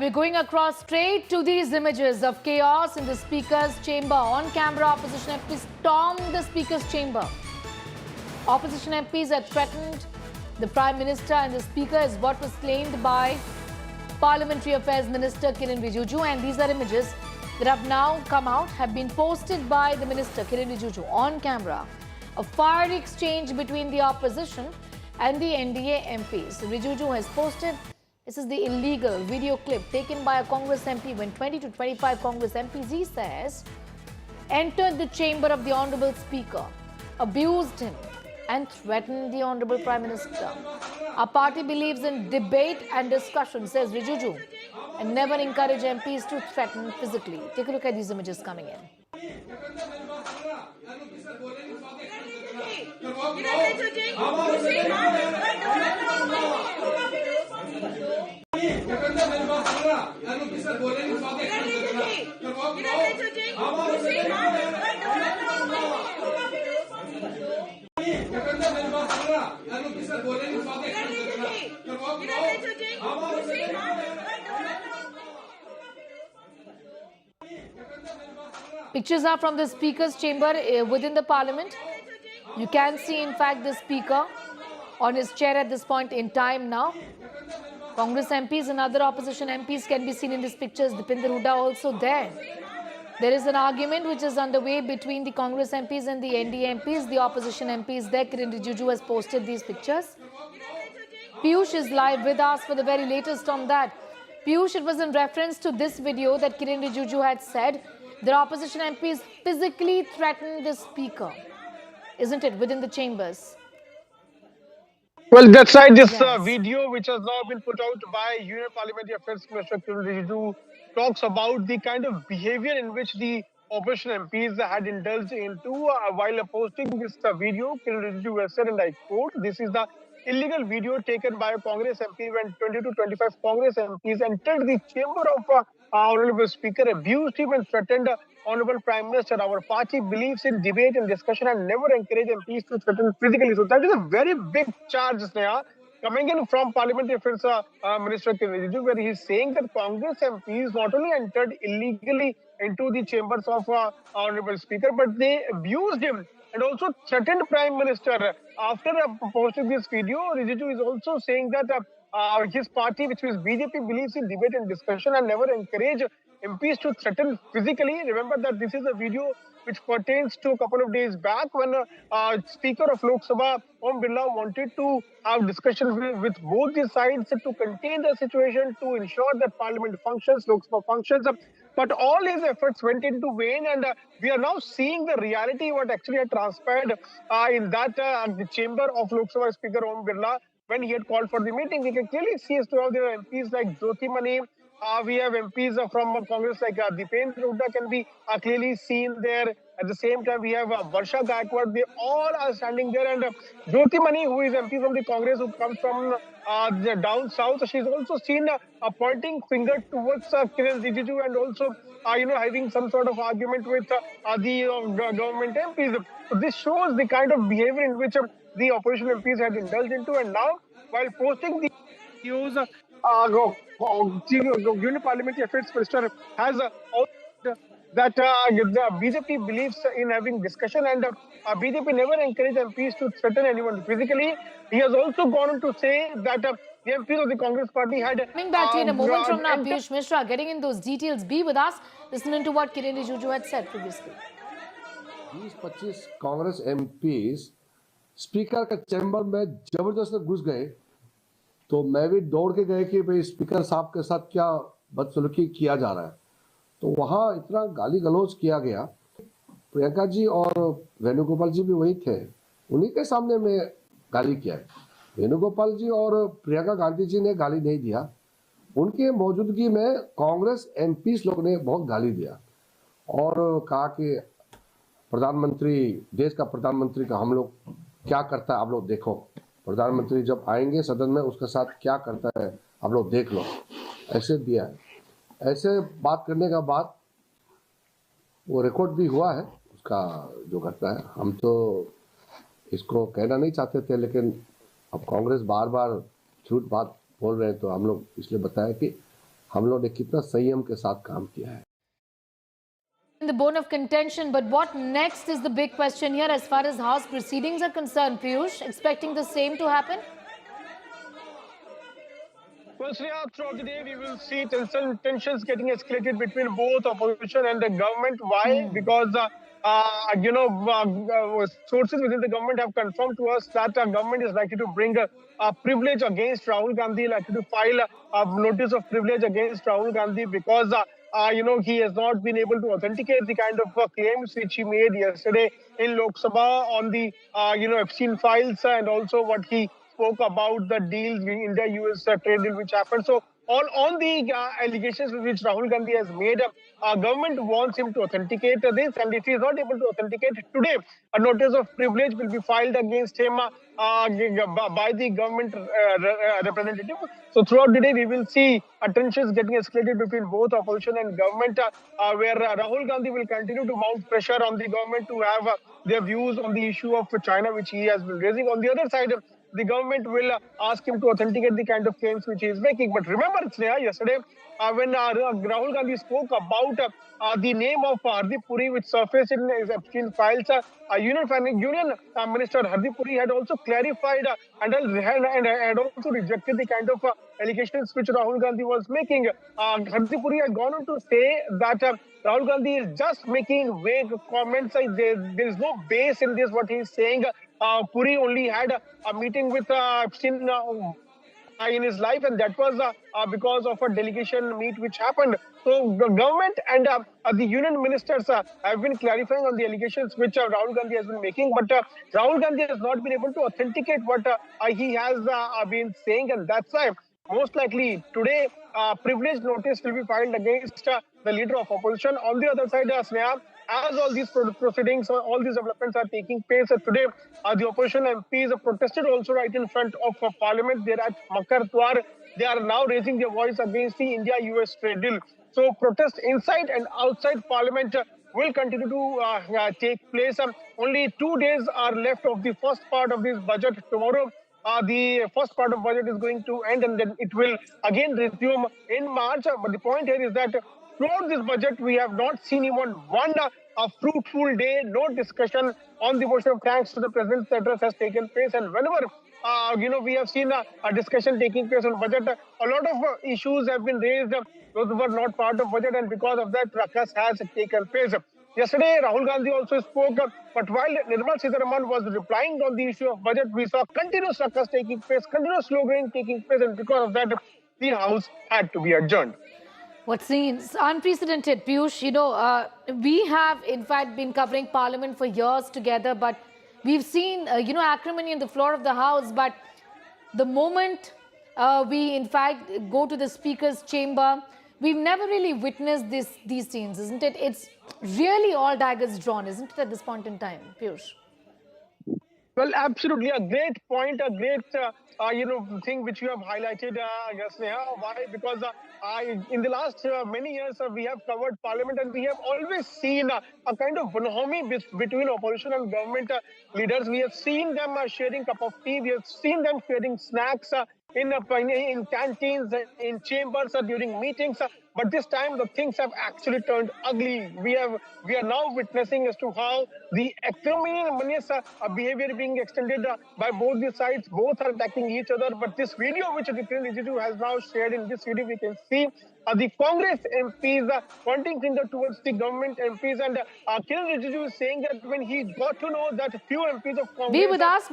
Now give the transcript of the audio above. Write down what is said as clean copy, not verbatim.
we're going across straight to these images of chaos in the Speaker's chamber. On camera, opposition MPs stormed the Speaker's chamber. Opposition MPs have threatened the Prime Minister and the Speaker, is what was claimed by Parliamentary Affairs Minister Kiren Rijiju. And these are images that have now come out, have been posted by the Minister Kiren Rijiju on camera. A fiery exchange between the opposition and the NDA MPs. Rijiju has posted, this is the illegal video clip taken by a Congress MP when 20 to 25 Congress MPs, he says, entered the chamber of the Honorable Speaker, abused him and threatened the Honorable Prime Minister. Our party believes in debate and discussion, says Rijiju, and never encourage MPs to threaten physically. Take a look at these images coming in. Pictures are from the Speaker's chamber within the Parliament. You can see, in fact, the Speaker on his chair at this point in time now. Congress MPs and other opposition MPs can be seen in these pictures. Dipinder Hooda also there. There is an argument which is underway between the Congress MPs and the NDA MPs. The opposition MPs there. Kiren Rijiju has posted these pictures. Piyush is live with us for the very latest on that. Piyush, it was in reference to this video that Kiren Rijiju had said the opposition MPs physically threatened the Speaker, isn't it, within the chambers? Well, that's right. This video, which has now been put out by Union Parliamentary Affairs Minister Kiren Rijiju, talks about the kind of behavior in which the opposition MPs had indulged into while posting this video. Kiren Rijiju has said, and I quote, "This is the illegal video taken by a Congress MP when 20 to 25 Congress MPs entered the chamber of Honorable Speaker, abused him and threatened Honorable Prime Minister. Our party believes in debate and discussion and never encourage MPs to threaten physically." So that is a very big charge, Sneha, coming in from Parliamentary Affairs Minister Kiren Rijiju, where he is saying that Congress MPs not only entered illegally into the chambers of Honorable Speaker, but they abused him and also threatened Prime Minister. After posting this video, Rijiju is also saying that his party, which is BJP, believes in debate and discussion and never encourage MPs to threaten physically. Remember that this is a video which pertains to a couple of days back when Speaker of Lok Sabha, Om Birla, wanted to have discussions with both the sides to contain the situation, to ensure that Parliament functions, Lok Sabha functions. But all his efforts went into vain, and we are now seeing the reality what actually had transpired in that the chamber of Lok Sabha Speaker Om Birla when he had called for the meeting. We can clearly see as to how there are MPs like Jyoti Mani. We have MPs from Congress like Dipendra Hooda can be clearly seen there. At the same time, we have Varsha Gaikwad. They all are standing there. And Jyoti Mani, who is MP from the Congress, who comes from down south, she's also seen pointing finger towards Kiren Rijiju and also, having some sort of argument with the government MPs. So this shows the kind of behavior in which the opposition MPs had indulged into. And now, while posting the videos, Union Parliamentary Affairs Minister has that the BJP believes in having discussion and BJP never encouraged MPs to threaten anyone physically. He has also gone on to say that the MPs of the Congress party had... Coming back to you in a moment from now, Piyush Mishra, getting in those details. Be with us, listening to what Kiren Rijiju had said previously. 20-25 Congress MPs speaker के chamber में जबरदस्त घुस गए, तो मैं भी दौड़ के गए कि भाई स्पीकर साहब के साथ क्या बदसलूकी किया जा रहा है। तो वहाँ इतना गाली गलौज किया गया। प्रियंका जी और वेणुगोपाल जी भी वही थे, उन्हीं के सामने में गाली किया है। वेणुगोपाल जी और प्रियंका गांधी जी ने गाली नहीं दिया, उनके मौजूदगी में कांग्रेस एमपीस लोग ने बहुत गाली दिया और कहा कि प्रधानमंत्री, देश का प्रधानमंत्री का हम लोग क्या करता है आप लोग देखो, प्रधानमंत्री जब आएंगे सदन में उसके साथ क्या करता है आप लोग देख लो, ऐसे दिया है। ऐसे बात करने का बाद वो रिकॉर्ड भी हुआ है उसका जो घटना है। हम तो इसको कहना नहीं चाहते थे, लेकिन अब कांग्रेस बार बार झूठ बात बोल रहे हैं तो हम लोग इसलिए बताया कि हम लोग ने कितना संयम के साथ काम किया है। In the bone of contention, but what next is the big question here as far as House proceedings are concerned, Piyush, expecting the same to happen? Well, Sneha, throughout the day, we will see tensions getting escalated between both opposition and the government. Why? Because, sources within the government have confirmed to us that the government is likely to bring a privilege against Rahul Gandhi, likely to file a notice of privilege against Rahul Gandhi because, he has not been able to authenticate the kind of claims which he made yesterday in Lok Sabha on the, Epstein files and also what he spoke about the deals, the India-US trade deal which happened. So all on the allegations which Rahul Gandhi has made, government wants him to authenticate this, and if he is not able to authenticate it today, a notice of privilege will be filed against him by the government representative. So throughout the day, we will see tensions getting escalated between both opposition and government, where Rahul Gandhi will continue to mount pressure on the government to have their views on the issue of China, which he has been raising. On the other side, the government will ask him to authenticate the kind of claims which he is making. But remember, Sneha, yesterday when Rahul Gandhi spoke about the name of Hardeep Puri, which surfaced in his Epstein files, Union Minister Hardeep Puri had also clarified and had also rejected the kind of allegations which Rahul Gandhi was making. Hardeep Puri had gone on to say that Rahul Gandhi is just making vague comments. There is no base in this, what he is saying. Puri only had a meeting with Epstein in his life, and that was because of a delegation meet which happened. So the government and the union ministers have been clarifying on the allegations which Rahul Gandhi has been making, but Rahul Gandhi has not been able to authenticate what he has been saying, and that's why most likely today privilege notice will be filed against the leader of opposition. On the other side, Sneha, as all these proceedings, all these developments are taking place today, the opposition MPs protested also right in front of Parliament. They're at Makar Twar. They are now raising their voice against the India-US trade deal. So protests inside and outside Parliament will continue to take place. Only 2 days are left of the first part of this budget. Tomorrow, the first part of budget is going to end, and then it will again resume in March. But the point here is that throughout this budget, we have not seen even one fruitful day, no discussion on the motion of thanks to the president's address has taken place. And whenever we have seen a discussion taking place on budget, a lot of issues have been raised. Those were not part of budget, and because of that, ruckus has taken place. Yesterday, Rahul Gandhi also spoke, but while Nirmala Sitharaman was replying on the issue of budget, we saw continuous ruckus taking place, continuous slow-going taking place, and because of that, the House had to be adjourned. What seems unprecedented, Piyush. We have in fact been covering Parliament for years together, but we've seen, acrimony on the floor of the House. But the moment we in fact go to the Speaker's chamber, we've never really witnessed these scenes, isn't it? It's really all daggers drawn, isn't it, at this point in time, Piyush? Well, absolutely. A great point, a great, thing which you have highlighted, Sneha. Why? Because in the last many years, we have covered Parliament, and we have always seen a kind of bonhomie between opposition and government leaders. We have seen them sharing cup of tea. We have seen them sharing snacks in canteens, in chambers, during meetings. But this time, the things have actually turned ugly. We are now witnessing as to how the acrimonious behavior being extended by both the sides. Both are attacking each other. But this video, which Kiran Rijiju has now shared, in this video, we can see the Congress MPs pointing finger towards the government MPs, and Kiran Rijiju is saying that when he got to know that few MPs of Congress. Be with us.